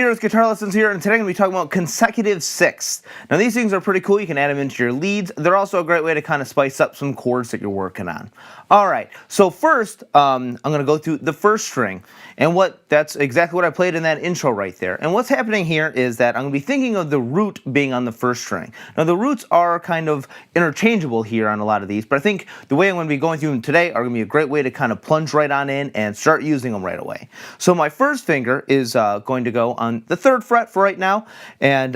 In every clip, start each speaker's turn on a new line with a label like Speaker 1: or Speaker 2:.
Speaker 1: Beer's Guitar Lessons here, and today I'm going to be talking about consecutive sixths. Now these things are pretty cool. You can add them into your leads. They're also a great way to kind of spice up some chords that you're working on. Alright, so first I'm going to go through the first string, and that's exactly what I played in that intro right there. And what's happening here is that I'm going to be thinking of the root being on the first string. Now the roots are kind of interchangeable here on a lot of these, but I think the way I'm going to be going through them today are going to be a great way to kind of plunge right on in and start using them right away. So my first finger is going to go on the 3rd fret for right now, and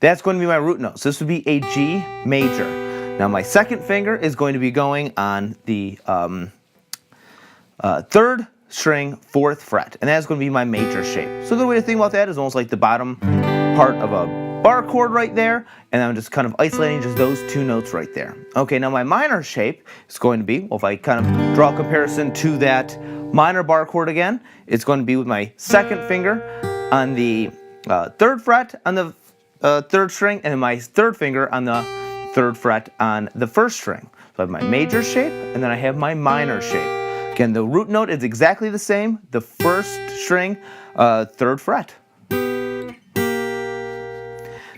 Speaker 1: that's going to be my root note. So this would be a G major. Now my second finger is going to be going on the 3rd string, 4th fret, and that's going to be my major shape. So the way to think about that is almost like the bottom part of a bar chord right there, and I'm just kind of isolating just those two notes right there. Okay, now my minor shape is going to be, well, if I kind of draw a comparison to that minor bar chord again, it's going to be with my second finger on the 3rd fret on the 3rd string, and then my 3rd finger on the 3rd fret on the 1st string. So I have my major shape, and then I have my minor shape. Again, the root note is exactly the same, the 1st string, 3rd fret.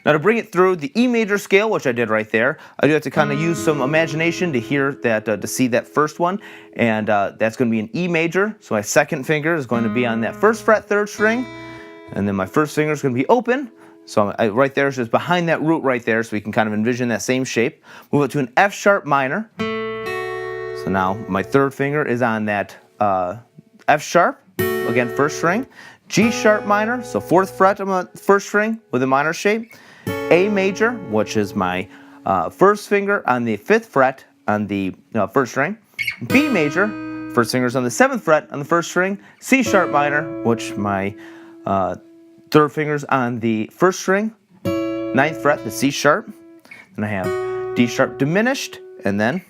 Speaker 1: Now to bring it through the E major scale, which I did right there, I do have to kind of use some imagination to hear that, to see that first one, and that's going to be an E major. So my second finger is going to be on that 1st fret, 3rd string, and then my first finger is going to be open. So right there is just behind that root right there, so we can kind of envision that same shape. Move it to an F sharp minor. So now my 3rd finger is on that F sharp, again 1st string. G sharp minor, so 4th fret on the 1st string with a minor shape. A major, which is my 1st finger on the 5th fret on the 1st string. B major, 1st finger is on the 7th fret on the 1st string. C sharp minor, which my 3rd finger's on the 1st string, 9th fret, the C sharp. Then I have D sharp diminished, and then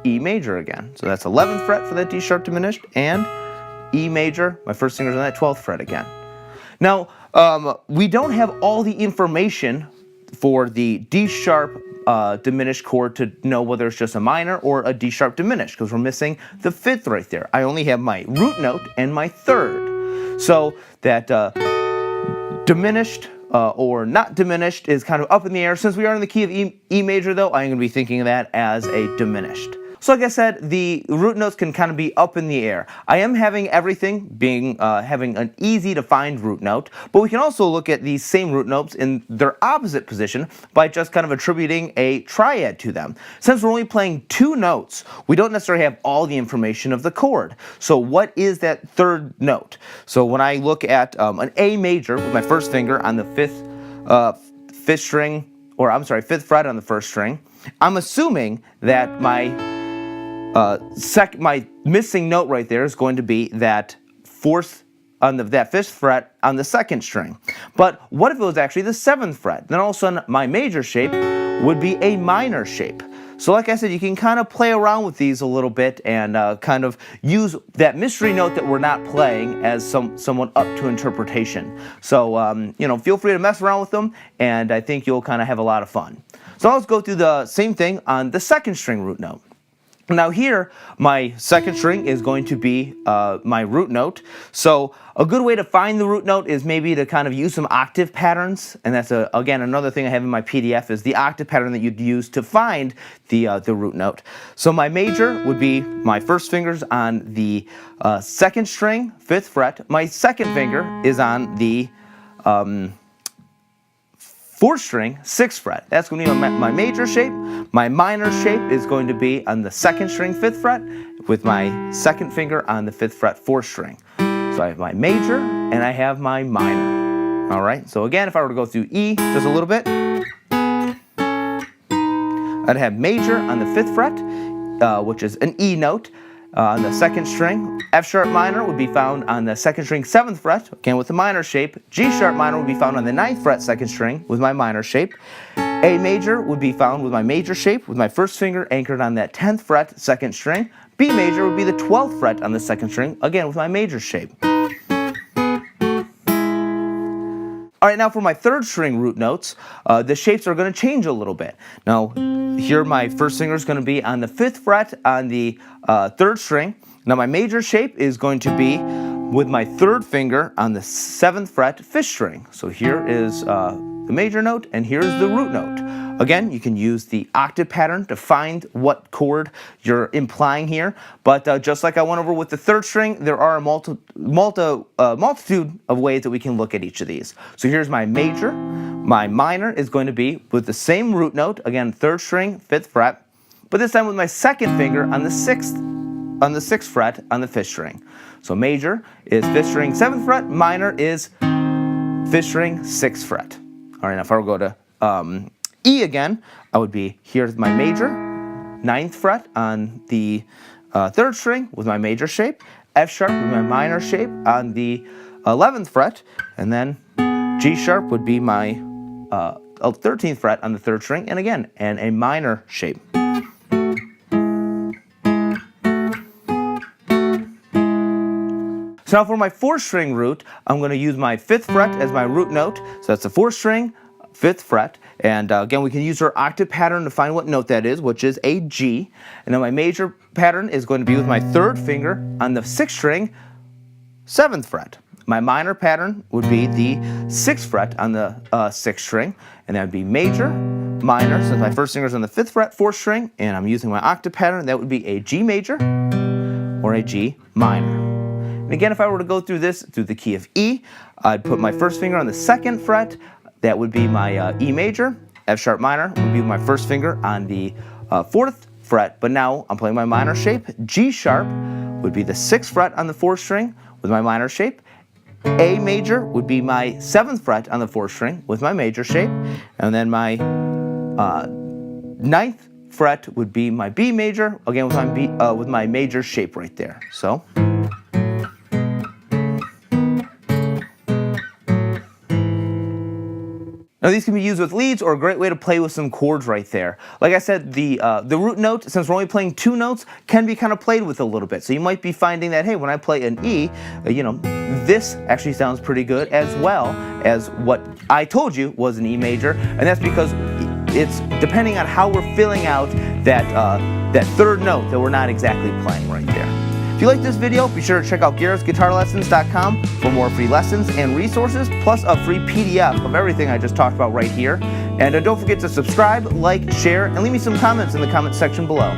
Speaker 1: E major again. So that's 11th fret for that D sharp diminished, and E major, my 1st finger's on that 12th fret again. Now, we don't have all the information for the D sharp diminished chord to know whether it's just a minor or a D sharp diminished, because we're missing the 5th right there. I only have my root note and my 3rd. So that diminished or not diminished is kind of up in the air. Since we are in the key of E major though, I'm going to be thinking of that as a diminished. So like I said, the root notes can kind of be up in the air. I am having everything being having an easy to find root note, but we can also look at these same root notes in their opposite position by just kind of attributing a triad to them. Since we're only playing 2 notes, we don't necessarily have all the information of the chord. So what is that 3rd note? So when I look at an A major with my 1st finger on the 5th string, or I'm sorry, 5th fret on the 1st string, I'm assuming that my my missing note right there is going to be that 4th on that 5th fret on the 2nd string. But what if it was actually the 7th fret? Then all of a sudden my major shape would be a minor shape. So like I said, you can kind of play around with these a little bit and kind of use that mystery note that we're not playing as somewhat up to interpretation. So you know, feel free to mess around with them, and I think you'll kind of have a lot of fun. So let's go through the same thing on the 2nd string root note. Now here, my 2nd string is going to be my root note. So a good way to find the root note is maybe to kind of use some octave patterns. And that's, again, another thing I have in my PDF is the octave pattern that you'd use to find the root note. So my major would be my 1st finger's on the 2nd string, 5th fret. My 2nd finger is on the 4th string, 6th fret. That's going to be my major shape. My minor shape is going to be on the 2nd string, 5th fret, with my 2nd finger on the 5th fret, 4th string. So I have my major and I have my minor. All right, so again, if I were to go through E just a little bit, I'd have major on the 5th fret, which is an E note. On the 2nd string, F sharp minor would be found on the 2nd string, 7th fret, again with the minor shape. G sharp minor would be found on the 9th fret, 2nd string, with my minor shape. A major would be found with my major shape, with my 1st finger anchored on that 10th fret, 2nd string. B major would be the 12th fret on the 2nd string, again with my major shape. Alright, now for my 3rd string root notes, the shapes are going to change a little bit. Now, here my 1st finger is going to be on the 5th fret on the 3rd string. Now my major shape is going to be with my third finger on the 7th fret fifth string. So here is the major note, and here's the root note. Again, you can use the octave pattern to find what chord you're implying here, but just like I went over with the third string, there are a multitude of ways that we can look at each of these. So here's my major. My minor is going to be with the same root note, again, third string, 5th fret, but this time with my second finger on the 6th fret on the 5th string. So major is 5th string, 7th fret, minor is 5th string, 6th fret. All right, now if I were to go to E again, I would be here's my major, 9th fret on the 3rd string with my major shape, F sharp with my minor shape on the 11th fret, and then G sharp would be my 13th fret on the 3rd string, and again, and a minor shape. So now for my 4th string root, I'm going to use my 5th fret as my root note. So that's the 4th string, 5th fret. And again, we can use our octave pattern to find what note that is, which is a G. And then my major pattern is going to be with my 3rd finger on the 6th string, 7th fret. My minor pattern would be the 6th fret on the 6th string. And that would be major, minor, since my first finger is on the 5th fret, 4th string, and I'm using my octave pattern, that would be a G major or a G minor. And again, if I were to go through this through the key of E, I'd put my first finger on the 2nd fret. That would be my E major. F sharp minor would be my first finger on the 4th fret. But now I'm playing my minor shape. G sharp would be the 6th fret on the 4th string with my minor shape. A major would be my 7th fret on the 4th string with my major shape. And then my 9th fret would be my B major, again with my major shape right there. So. Now these can be used with leads or a great way to play with some chords right there. Like I said, the root note, since we're only playing 2 notes, can be kind of played with a little bit. So you might be finding that, hey, when I play an E, this actually sounds pretty good as well as what I told you was an E major. And that's because it's depending on how we're filling out that, that third note that we're not exactly playing right there. If you like this video, be sure to check out GarrettsGuitarLessons.com for more free lessons and resources, plus a free PDF of everything I just talked about right here. And don't forget to subscribe, like, share, and leave me some comments in the comment section below.